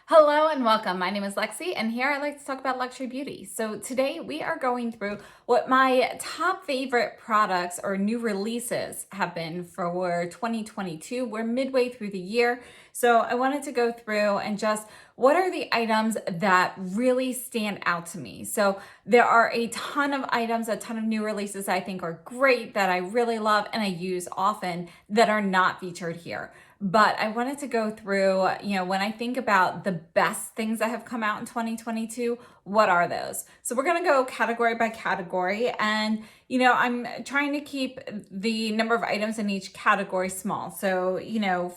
Hello and welcome. My name is Lexi, and here I like to talk about luxury beauty. So today we are going through what my top favorite products or new releases have been for 2022. We're midway through the year, so I wanted to go through and just what are the items that really stand out to me. So there are a ton of items, a ton of new releases I think are great that I really love and I use often that are not featured here. But I wanted to go through, when I think about the best things that have come out in 2022, what are those? So we're going to go category by category. And, I'm trying to keep the number of items in each category small. So,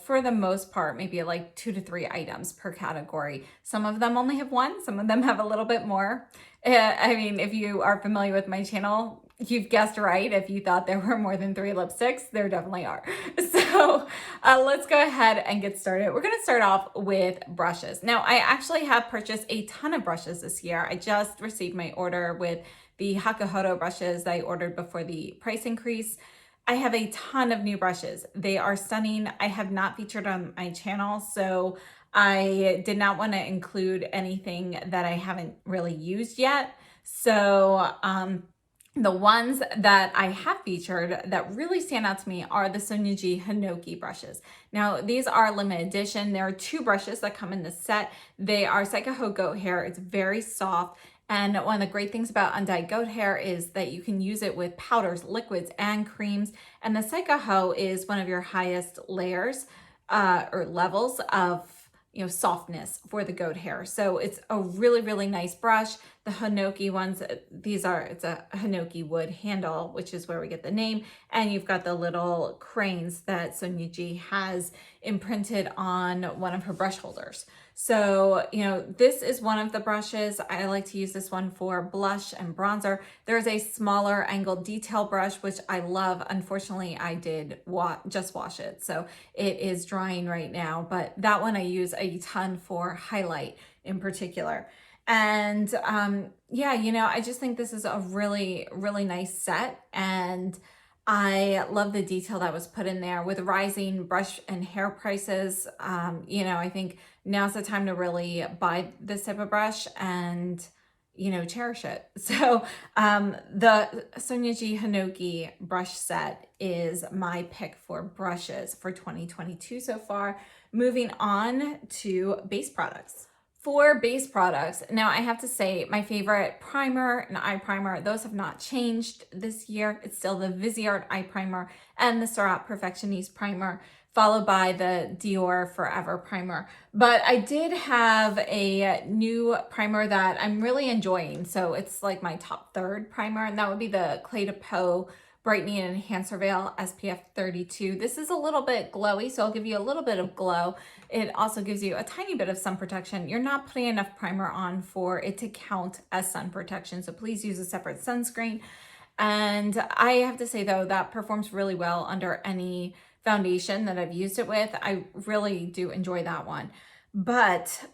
for the most part, maybe like 2 to 3 items per category. Some of them only have one, some of them have a little bit more. If you are familiar with my channel, you've guessed right. If you thought there were more than 3 lipsticks, there definitely are. So let's go ahead and get started. We're going to start off with brushes. Now, I actually have purchased a ton of brushes this year. I just received my order with the Hakuhodo brushes that I ordered before the price increase. I have a ton of new brushes. They are stunning. I have not featured on my channel, so I did not want to include anything that I haven't really used yet. So, the ones that I have featured that really stand out to me are the Sonyeji Hinoki brushes. Now, these are limited edition. There are 2 brushes that come in the set. They are Psycho goat hair. It's very soft. And one of the great things about undyed goat hair is that you can use it with powders, liquids, and creams. And the Psycho is one of your highest layers or levels of softness for the goat hair. So it's a really, really nice brush. The Hinoki ones, it's a Hinoki wood handle, which is where we get the name. And you've got the little cranes that Sonyeji has imprinted on one of her brush holders. So, this is one of the brushes. I like to use this one for blush and bronzer. There's a smaller angled detail brush, which I love. Unfortunately, I did just wash it, so it is drying right now. But that one I use a ton for highlight in particular. And I just think this is a really, really nice set. And I love the detail that was put in there with rising brush and hair prices. I think now's the time to really buy this type of brush and, cherish it. So the Sonyeji Hinoki brush set is my pick for brushes for 2022 so far. Moving on to base products. For base products, now I have to say my favorite primer and eye primer, those have not changed this year. It's still the Viseart eye primer and the Surratt Perfectioniste primer, followed by the Dior Forever primer. But I did have a new primer that I'm really enjoying. So it's like my top 3rd primer, and that would be the Cle de Peau Brightening and Enhancer Veil SPF 32. This is a little bit glowy, so I'll give you a little bit of glow. It also gives you a tiny bit of sun protection. You're not putting enough primer on for it to count as sun protection, so please use a separate sunscreen. And I have to say, though, that performs really well under any foundation that I've used it with. I really do enjoy that one. But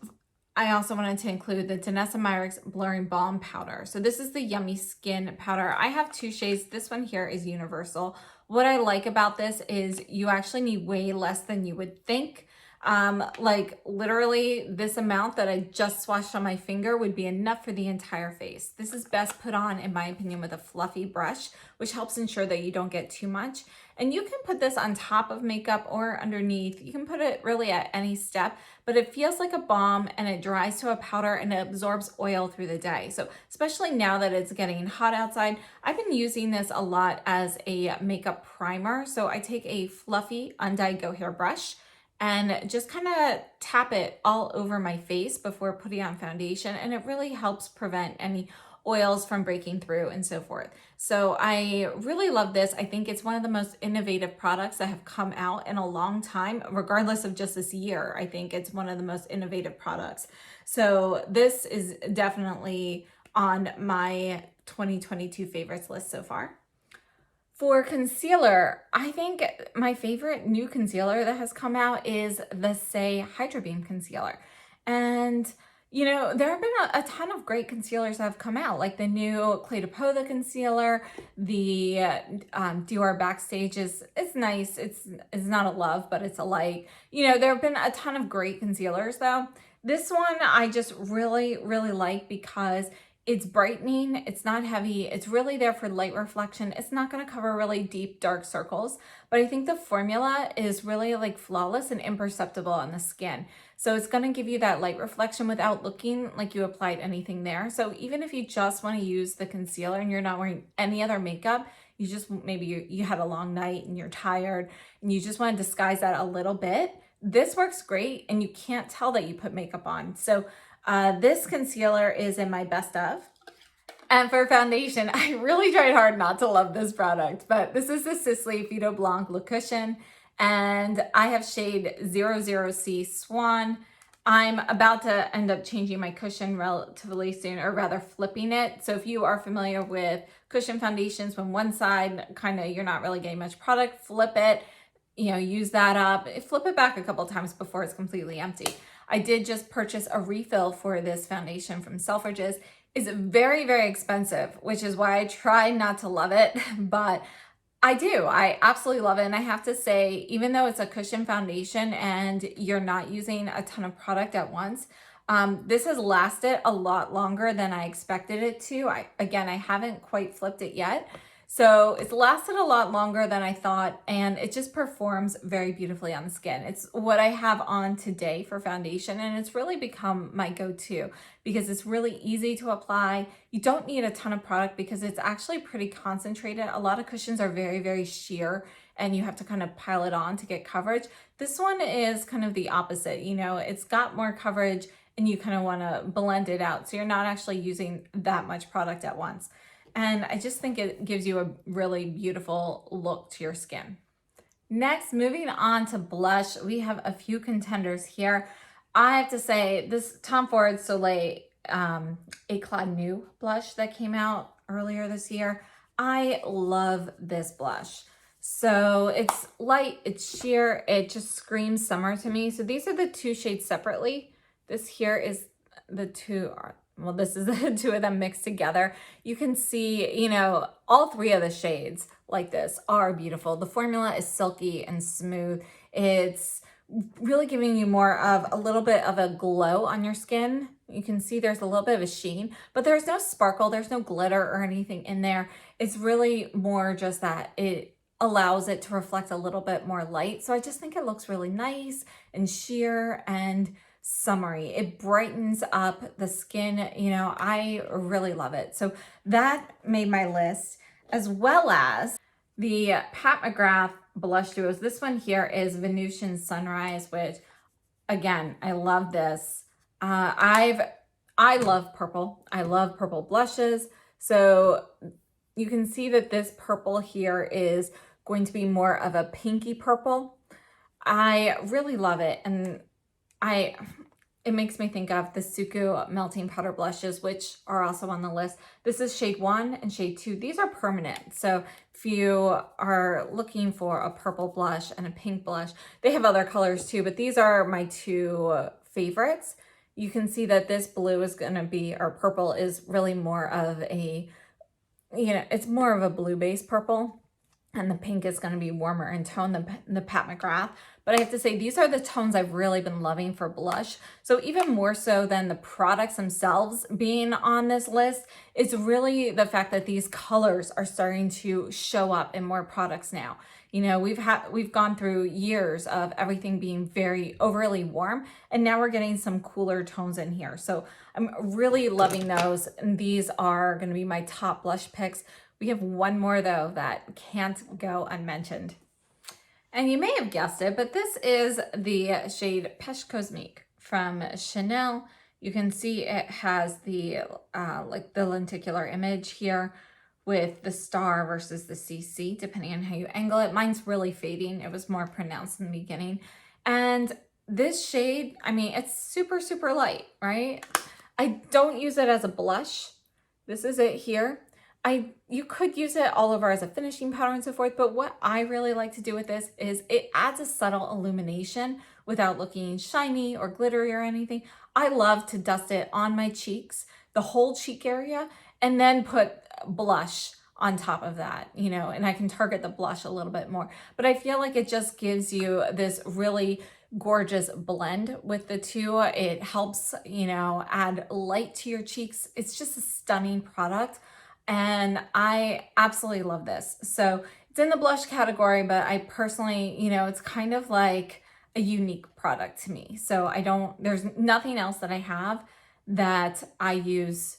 I also wanted to include the Danessa Myricks Blurring Balm Powder. So this is the Yummy Skin Powder. I have 2 shades. This one here is universal. What I like about this is you actually need way less than you would think. Like literally this amount that I just swatched on my finger would be enough for the entire face. This is best put on, in my opinion, with a fluffy brush, which helps ensure that you don't get too much. And you can put this on top of makeup or underneath. You can put it really at any step, but it feels like a balm and it dries to a powder and it absorbs oil through the day. So especially now that it's getting hot outside, I've been using this a lot as a makeup primer. So I take a fluffy undyed goat hair brush and just kind of tap it all over my face before putting on foundation. And it really helps prevent any oils from breaking through and so forth. So I really love this. I think it's one of the most innovative products that have come out in a long time, regardless of just this year. I think it's one of the most innovative products. So this is definitely on my 2022 favorites list so far. For concealer, I think my favorite new concealer that has come out is the Say Hydra Beam Concealer. And there have been a ton of great concealers that have come out, like the new Cle de Peau concealer, the Dior Backstage is nice. It's not a love, but it's a like. There have been a ton of great concealers though. This one I just really, really like because it's brightening, it's not heavy, it's really there for light reflection. It's not gonna cover really deep, dark circles, but I think the formula is really like flawless and imperceptible on the skin. So it's gonna give you that light reflection without looking like you applied anything there. So even if you just wanna use the concealer and you're not wearing any other makeup, you just, maybe you had a long night and you're tired and you just wanna disguise that a little bit, this works great and you can't tell that you put makeup on. So this concealer is in my best of. And for foundation, I really tried hard not to love this product, but this is the Sisley Vito Blanc Le Cushion, and I have shade 00C Swan. I'm about to end up changing my cushion relatively soon, or rather flipping it. So if you are familiar with cushion foundations, when one side kind of you're not really getting much product, flip it, you know, use that up, flip it back a couple times before it's completely empty. I did just purchase a refill for this foundation from Selfridges. It's very, very expensive, which is why I try not to love it, but I do. I absolutely love it. And I have to say, even though it's a cushion foundation and you're not using a ton of product at once, this has lasted a lot longer than I expected it to. Again, I haven't quite flipped it yet. So it's lasted a lot longer than I thought, and it just performs very beautifully on the skin. It's what I have on today for foundation, and it's really become my go-to because it's really easy to apply. You don't need a ton of product because it's actually pretty concentrated. A lot of cushions are very, very sheer, and you have to kind of pile it on to get coverage. This one is kind of the opposite. You know, it's got more coverage, and you kind of want to blend it out, so you're not actually using that much product at once. And I just think it gives you a really beautiful look to your skin. Next, moving on to blush, we have a few contenders here. I have to say, this Tom Ford Soleil Eclat Nude blush that came out earlier this year, I love this blush. So it's light, it's sheer, it just screams summer to me. So these are the two shades separately. This here is the two, well, this is the two of them mixed together. You can see, you know, all three of the shades like this are beautiful. The formula is silky and smooth. It's really giving you more of a little bit of a glow on your skin. You can see there's a little bit of a sheen, but there's no sparkle, there's no glitter or anything in there. It's really more just that it allows it to reflect a little bit more light. So I just think it looks really nice and sheer and summery. It brightens up the skin. You know, I really love it. So that made my list, as well as the Pat McGrath blush duos. This one here is Venusian Sunrise, which again, I love this. I love purple. I love purple blushes. So you can see that this purple here is going to be more of a pinky purple. I really love it. And it makes me think of the Suku Melting Powder blushes, which are also on the list. This is shade 1 and shade 2. These are permanent. So if you are looking for a purple blush and a pink blush, they have other colors too, but these are my two favorites. You can see that this blue is going to be, or purple is really more of a, you know, it's more of a blue-based purple. And the pink is going to be warmer in tone than the Pat McGrath. But I have to say, these are the tones I've really been loving for blush. So even more so than the products themselves being on this list, it's really the fact that these colors are starting to show up in more products now. You know, we've gone through years of everything being very overly warm, and now we're getting some cooler tones in here. So I'm really loving those. And these are going to be my top blush picks. We have one more though that can't go unmentioned. And you may have guessed it, but this is the shade Pêche Cosmique from Chanel. You can see it has the like the lenticular image here with the star versus the CC, depending on how you angle it. Mine's really fading. It was more pronounced in the beginning. And this shade, I mean, it's super, super light, right? I don't use it as a blush. This is it here. You could use it all over as a finishing powder and so forth, but what I really like to do with this is it adds a subtle illumination without looking shiny or glittery or anything. I love to dust it on my cheeks, the whole cheek area, and then put blush on top of that, you know, and I can target the blush a little bit more. But I feel like it just gives you this really gorgeous blend with the two. It helps, you know, add light to your cheeks. It's just a stunning product, and I absolutely love this. So it's in the blush category, but I personally, you know, it's kind of like a unique product to me. So there's nothing else that I have that I use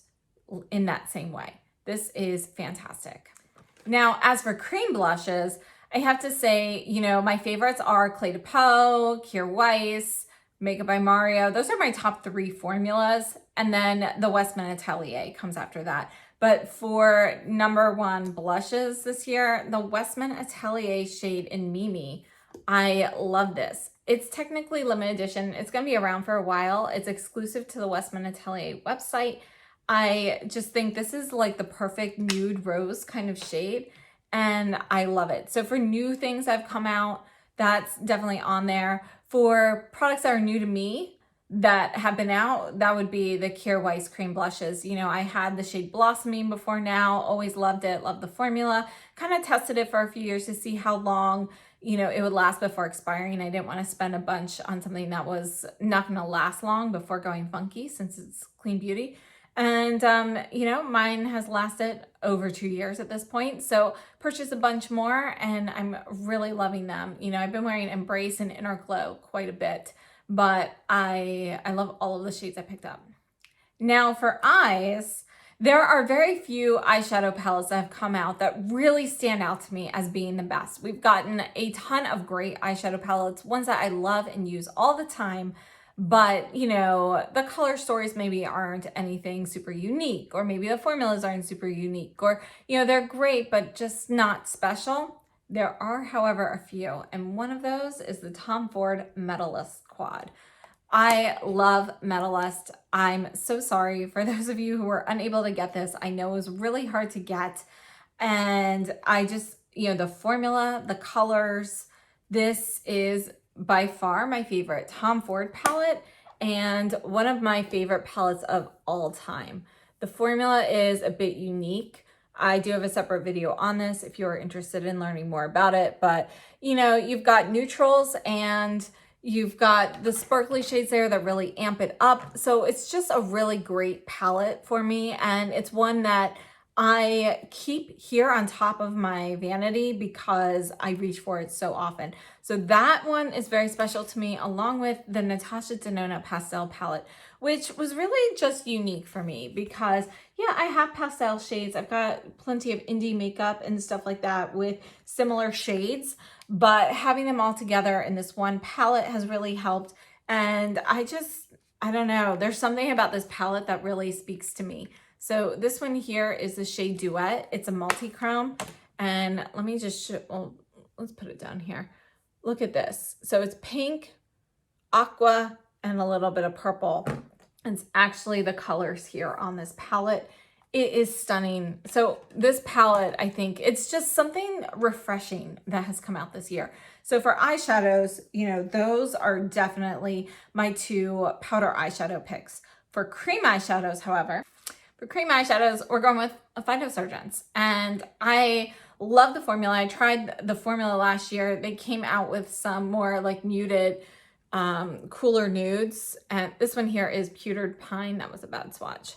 in that same way. This is fantastic. Now, as for cream blushes, I have to say, you know, my favorites are Cle de Peau, Kjaer Weis, Makeup by Mario. Those are my top 3 formulas. And then the Westman Atelier comes after that. But for number 1 blushes this year, the Westman Atelier shade in Mimi, I love this. It's technically limited edition. It's going to be around for a while. It's exclusive to the Westman Atelier website. I just think this is like the perfect nude rose kind of shade, and I love it. So for new things that have come out, that's definitely on there. For products that are new to me that have been out, that would be the Kjaer Weis cream blushes. You know, I had the shade Blossoming before now, always loved it, loved the formula. Kind of tested it for a few years to see how long, you know, it would last before expiring. I didn't want to spend a bunch on something that was not going to last long before going funky, since it's clean beauty. And, you know, mine has lasted over 2 years at this point. So purchased a bunch more, and I'm really loving them. You know, I've been wearing Embrace and Inner Glow quite a bit, but I love all of the shades I picked up. Now for eyes, there are very few eyeshadow palettes that have come out that really stand out to me as being the best. We've gotten a ton of great eyeshadow palettes, ones that I love and use all the time. But, you know, the color stories maybe aren't anything super unique, or maybe the formulas aren't super unique, or, you know, they're great, but just not special. There are, however, a few, and one of those is the Tom Ford Metallust Quad. I love Metallust. I'm so sorry for those of you who were unable to get this. I know it was really hard to get, and I just, you know, the formula, the colors, this is by far my favorite Tom Ford palette, and one of my favorite palettes of all time. The formula is a bit unique. I do have a separate video on this if you're interested in learning more about it, but you know, you've got neutrals and you've got the sparkly shades there that really amp it up. So it's just a really great palette for me, and it's one that I keep here on top of my vanity because I reach for it so often. So that one is very special to me, along with the Natasha Denona Pastel palette, which was really just unique for me because, yeah, I have pastel shades. I've got plenty of indie makeup and stuff like that with similar shades, but having them all together in this one palette has really helped. And I don't know, there's something about this palette that really speaks to me. So this one here is the shade Duet. It's a multi-chrome, and let me just show, well, let's put it down here. Look at this. So it's pink, aqua, and a little bit of purple. It's actually the colors here on this palette. It is stunning. So this palette, I think it's just something refreshing that has come out this year. So for eyeshadows, you know, those are definitely my 2 powder eyeshadow picks. For cream eyeshadows, however, we're going with a Phytosurgeons, and I love the formula. I tried the formula last year. They came out with some more like muted, cooler nudes, and this one here is Pewtered Pine. That was a bad swatch.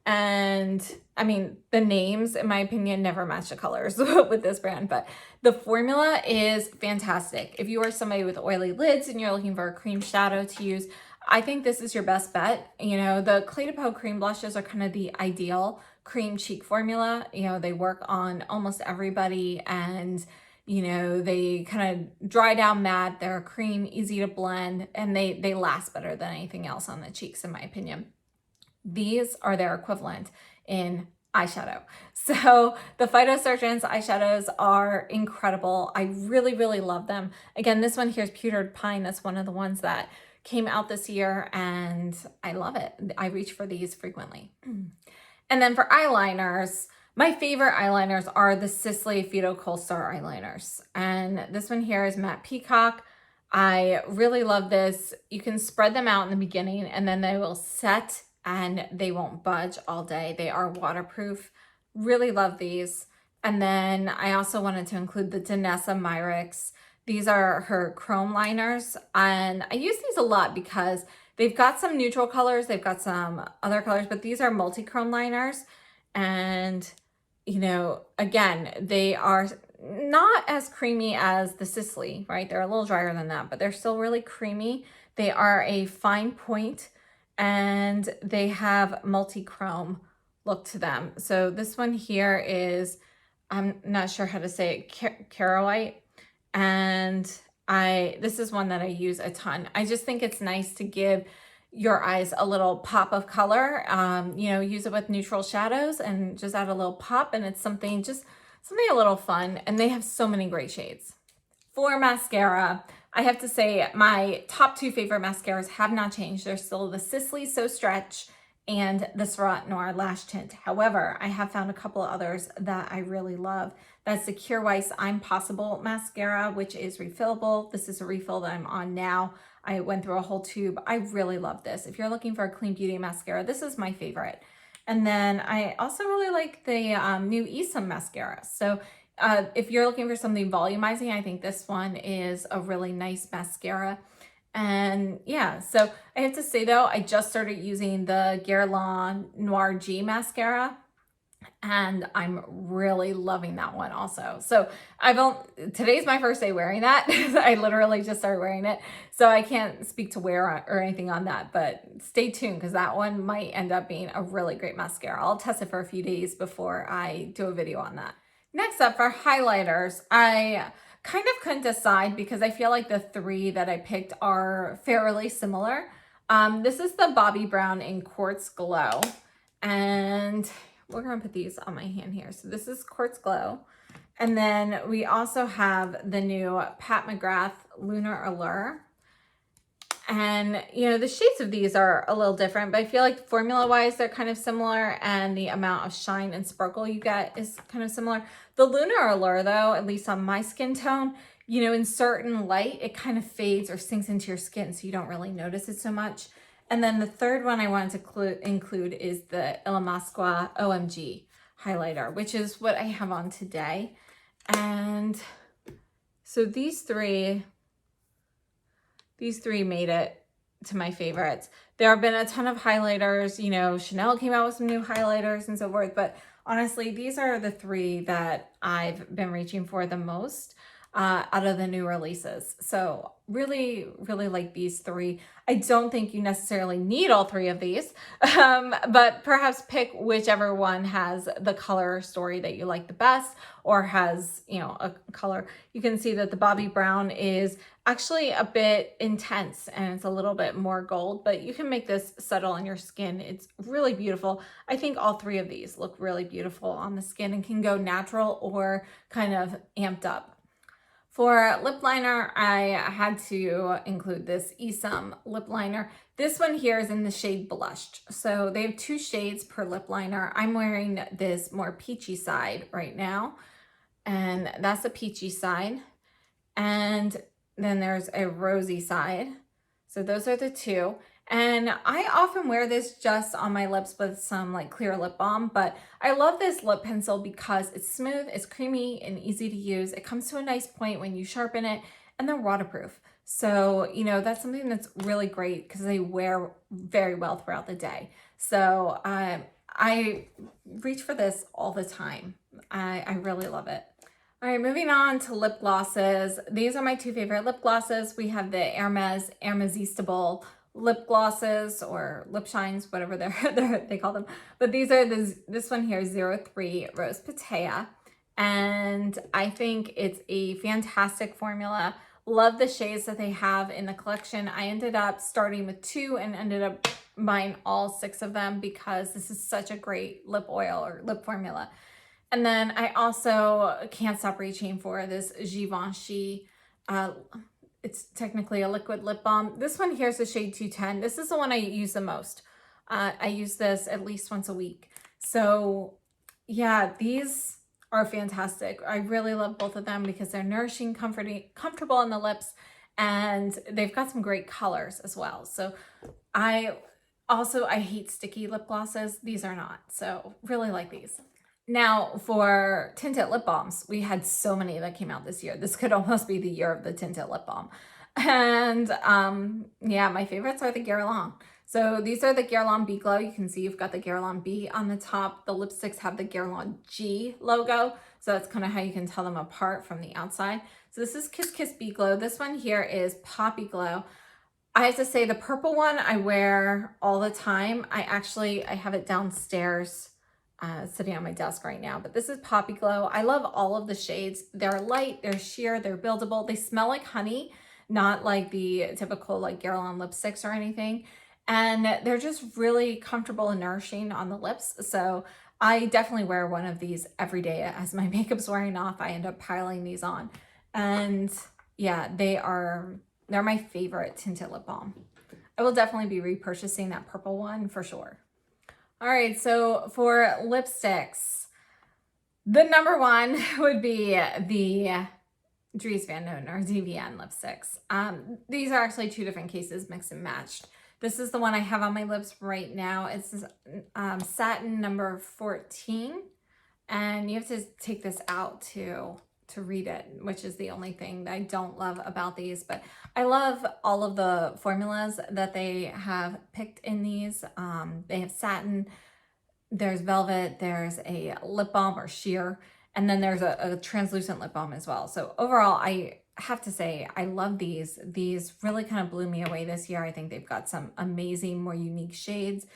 And I mean, the names, in my opinion, never match the colors with this brand, but the formula is fantastic. If you are somebody with oily lids and you're looking for a cream shadow to use, I think this is your best bet. You know, the Cle de Peau cream blushes are kind of the ideal cream cheek formula. You know, they work on almost everybody, and, you know, they kind of dry down matte. They're cream, easy to blend, and they last better than anything else on the cheeks, in my opinion. These are their equivalent in eyeshadow. So the Phytosurgeons eyeshadows are incredible. I really, really love them. Again, this one here is Pewtered Pine. That's one of the ones that came out this year, and I love it. I reach for these frequently. And then for eyeliners, my favorite eyeliners are the Sisley Phyto Kohl Star eyeliners. And this one here is Matte Peacock. I really love this. You can spread them out in the beginning, and then they will set and they won't budge all day. They are waterproof. Really love these. And then I also wanted to include the Danessa Myricks. These are her chrome liners, and I use these a lot because they've got some neutral colors, they've got some other colors, but these are multi-chrome liners. And, you know, again, they are not as creamy as the Sicily, right? They're a little drier than that, but they're still really creamy. They are a fine point, and they have multi-chrome look to them. So this one here is, I'm not sure how to say it, Carolite. And this is one that I use a ton. I just think it's nice to give your eyes a little pop of color. You know, use it with neutral shadows and just add a little pop, and it's something a little fun. And they have so many great shades. For mascara, I have to say my top two favorite mascaras have not changed. They're still the Sicily So Stretch and the Surratt Noir Lash Tint. However, I have found a couple of others that I really love. That's the Kjaer Weis I'm Possible mascara, which is refillable. This is a refill that I'm on now. I went through a whole tube. I really love this. If you're looking for a clean beauty mascara, this is my favorite. And then I also really like the new Esom mascara. So if you're looking for something volumizing, I think this one is a really nice mascara. And yeah, so I have to say though, I just started using the Guerlain Noir G mascara, and I'm really loving that one also. So today's my first day wearing that. I literally just started wearing it, so I can't speak to wear or anything on that, but stay tuned because that one might end up being a really great mascara. I'll test it for a few days before I do a video on that. Next up, for highlighters, I kind of couldn't decide because I feel like the three that I picked are fairly similar. This is the Bobbi Brown in Quartz Glow, and we're gonna put these on my hand here. So this is Quartz Glow. And then we also have the new Pat McGrath Lunar Allure. And, you know, the shades of these are a little different, but I feel like formula-wise, they're kind of similar, and the amount of shine and sparkle you get is kind of similar. The Lunar Allure, though, at least on my skin tone, you know, in certain light, it kind of fades or sinks into your skin, so you don't really notice it so much. And then the third one I wanted to include is the Illamasqua OMG highlighter, which is what I have on today. And so these three made it to my favorites. There have been a ton of highlighters, you know, Chanel came out with some new highlighters and so forth, but honestly, these are the three that I've been reaching for the most out of the new releases. So really, really like these three. I don't think you necessarily need all three of these, but perhaps pick whichever one has the color story that you like the best, or has, you know, a color. You can see that the Bobbi Brown is actually a bit intense and it's a little bit more gold, but you can make this settle on your skin. It's really beautiful. I think all three of these look really beautiful on the skin and can go natural or kind of amped up. For lip liner, I had to include this Esom lip liner. This one here is in the shade Blushed. So they have two shades per lip liner. I'm wearing this more peachy side right now, and that's a peachy side. And then there's a rosy side. So those are the two. And I often wear this just on my lips with some like clear lip balm, but I love this lip pencil because it's smooth, it's creamy and easy to use. It comes to a nice point when you sharpen it, and they're waterproof. So, you know, that's something that's really great because they wear very well throughout the day. So I reach for this all the time. I really love it. All right, moving on to lip glosses. These are my two favorite lip glosses. We have the Hermes Irresistible lip glosses, or lip shines, whatever they call them. But these are this one here, 03 Rose Patea. And I think it's a fantastic formula. Love the shades that they have in the collection. I ended up starting with 2 and ended up buying all 6 of them because this is such a great lip oil or lip formula. And then I also can't stop reaching for this Givenchy. It's technically a liquid lip balm. This one here is the shade 210. This is the one I use the most. I use this at least once a week. So yeah, these are fantastic. I really love both of them because they're nourishing, comfortable on the lips, and they've got some great colors as well. So I hate sticky lip glosses. These are not. So really like these. Now, for tinted lip balms, we had so many that came out this year. This could almost be the year of the tinted lip balm. And yeah, my favorites are the Guerlain. So these are the Guerlain B Glow. You can see you've got the Guerlain B on the top. The lipsticks have the Guerlain G logo. So that's kind of how you can tell them apart from the outside. So this is Kiss Kiss B Glow. This one here is Poppy Glow. I have to say the purple one I wear all the time. I have it downstairs sitting on my desk right now, but this is Poppy Glow. I love all of the shades. They're light, they're sheer, they're buildable. They smell like honey, not like the typical like Guerlain lipsticks or anything. And they're just really comfortable and nourishing on the lips. So I definitely wear one of these every day. As my makeup's wearing off, I end up piling these on. And yeah, they're my favorite tinted lip balm. I will definitely be repurchasing that purple one for sure. All right, so for lipsticks, the number one would be the Dries Van Noten or DVN lipsticks. These are actually two different cases mixed and matched. This is the one I have on my lips right now. It's satin number 14, and you have to take this out to read it, which is the only thing that I don't love about these, but I love all of the formulas that they have picked in these. They have satin, there's velvet, there's a lip balm or sheer, and then there's a translucent lip balm as well. So overall, I have to say, I love these. These really kind of blew me away this year. I think they've got some amazing, more unique shades,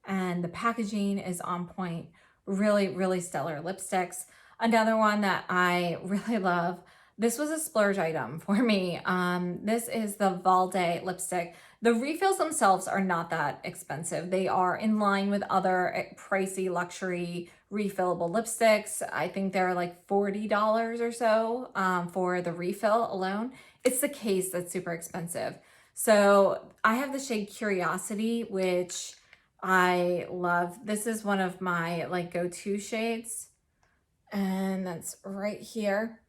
and the packaging is on point. Really, really stellar lipsticks. Another one that I really love, this was a splurge item for me. This is the Valde lipstick. The refills themselves are not that expensive. They are in line with other pricey luxury refillable lipsticks. I think they're like $40 or so for the refill alone. It's the case that's super expensive. So I have the shade Curiosity, which I love. This is one of my like go-to shades, and that's right here.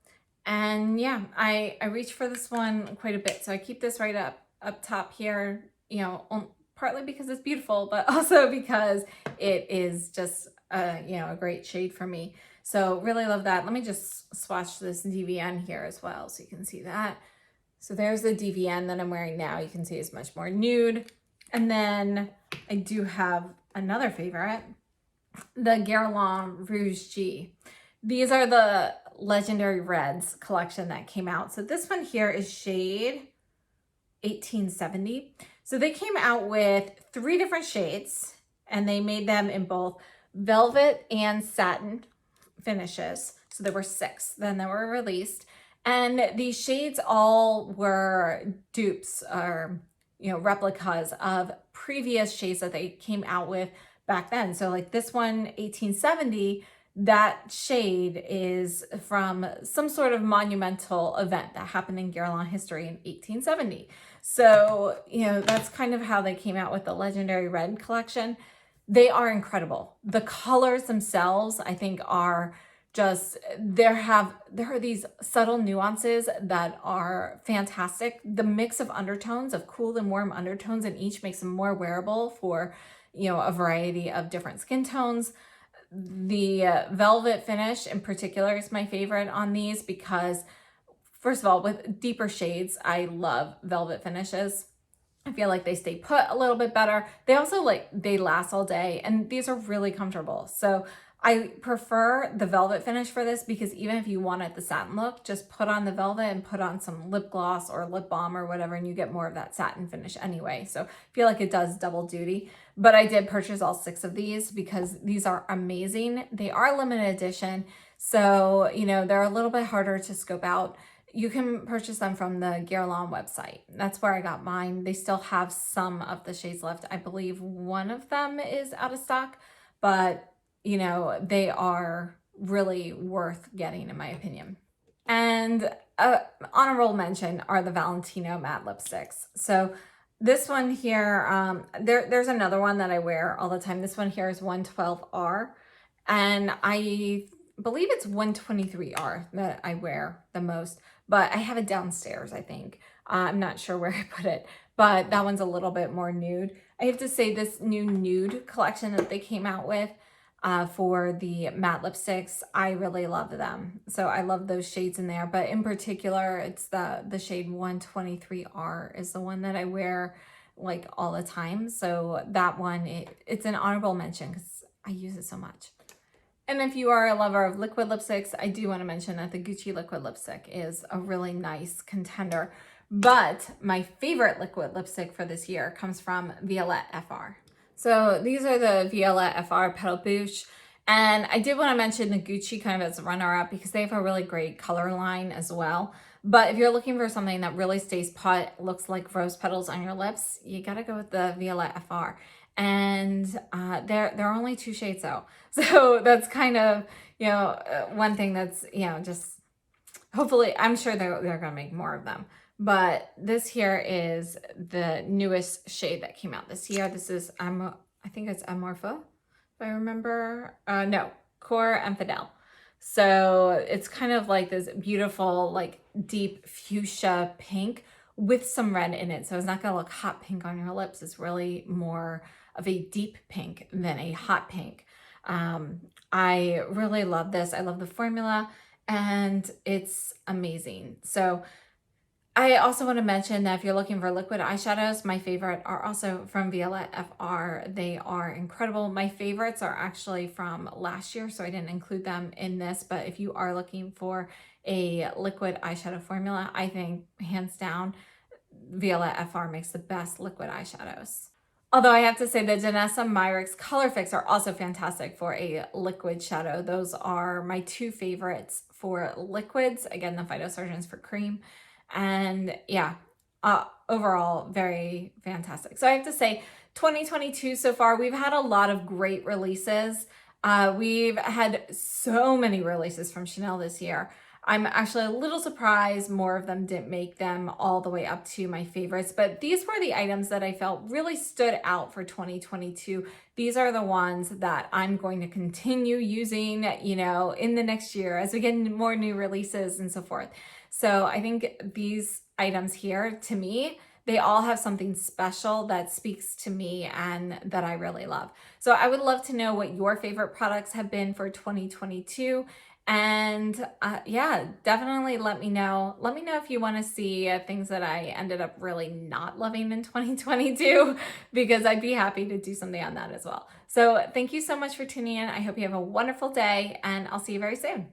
And yeah, I reach for this one quite a bit. So I keep this right up top here, you know, partly because it's beautiful, but also because it is just you know, a great shade for me. So really love that. Let me just swatch this DVN here as well so you can see that. So there's the DVN that I'm wearing now. You can see it's much more nude. And then I do have another favorite, the Guerlain Rouge G. These are the Legendary Reds collection that came out. So this one here is shade 1870. So they came out with 3 different shades, and they made them in both velvet and satin finishes. So there were 6 then that were released. And these shades all were dupes or, you know, replicas of previous shades that they came out with back then. So like this one, 1870, that shade is from some sort of monumental event that happened in Guerlain history in 1870. So, you know, that's kind of how they came out with the Legendary Red collection. They are incredible. The colors themselves, I think, are just, there are these subtle nuances that are fantastic. The mix of undertones, of cool and warm undertones in each, makes them more wearable for, you know, a variety of different skin tones. The velvet finish in particular is my favorite on these because, first of all, with deeper shades, I love velvet finishes. I feel like they stay put a little bit better. They also they last all day, and these are really comfortable. So I prefer the velvet finish for this because even if you wanted the satin look, just put on the velvet and put on some lip gloss or lip balm or whatever, and you get more of that satin finish anyway. So I feel like it does double duty. But I did purchase all 6 of these because these are amazing. They are limited edition, so, you know, they're a little bit harder to scope out. You can purchase them from the Guerlain website. That's where I got mine. They still have some of the shades left. I believe one of them is out of stock, but you know, they are really worth getting in my opinion. And honorable mention are the Valentino matte lipsticks. So this one here, there's another one that I wear all the time. This one here is 112R, and I believe it's 123R that I wear the most, but I have it downstairs, I think. I'm not sure where I put it, but that one's a little bit more nude. I have to say this new nude collection that they came out with, for the matte lipsticks. I really love them. So I love those shades in there, but in particular, it's the shade 123R is the one that I wear like all the time. So that one, it's an honorable mention because I use it so much. And if you are a lover of liquid lipsticks, I do want to mention that the Gucci liquid lipstick is a really nice contender. But my favorite liquid lipstick for this year comes from Violette FR. So these are the Violette FR Petal Bouche. And I did want to mention the Gucci kind of as a runner-up because they have a really great color line as well. But if you're looking for something that really stays put, looks like rose petals on your lips, you got to go with the Violette FR. And they're only 2 shades though. So that's kind of, one thing that's, just hopefully, I'm sure they're going to make more of them. But this here is the newest shade that came out this year. This is, I think it's Amorpho, if I remember. No, Core Infidel. So it's kind of like this beautiful, like deep fuchsia pink with some red in it. So it's not going to look hot pink on your lips. It's really more of a deep pink than a hot pink. I really love this. I love the formula and it's amazing. So I also want to mention that if you're looking for liquid eyeshadows, my favorite are also from Violette FR. They are incredible. My favorites are actually from last year, so I didn't include them in this. But if you are looking for a liquid eyeshadow formula, I think hands down, Violette FR makes the best liquid eyeshadows. Although I have to say the Danessa Myricks Color Fix are also fantastic for a liquid shadow. Those are my 2 favorites for liquids. Again, the Phytosurgeons for cream. And yeah, overall, very fantastic. So I have to say 2022 so far, we've had a lot of great releases. We've had so many releases from Chanel this year. I'm actually a little surprised more of them didn't make them all the way up to my favorites, but these were the items that I felt really stood out for 2022. These are the ones that I'm going to continue using, in the next year as we get more new releases and so forth. So I think these items here, to me, they all have something special that speaks to me and that I really love. So I would love to know what your favorite products have been for 2022. And yeah, definitely let me know. Let me know if you want to see things that I ended up really not loving in 2022, because I'd be happy to do something on that as well. So thank you so much for tuning in. I hope you have a wonderful day and I'll see you very soon.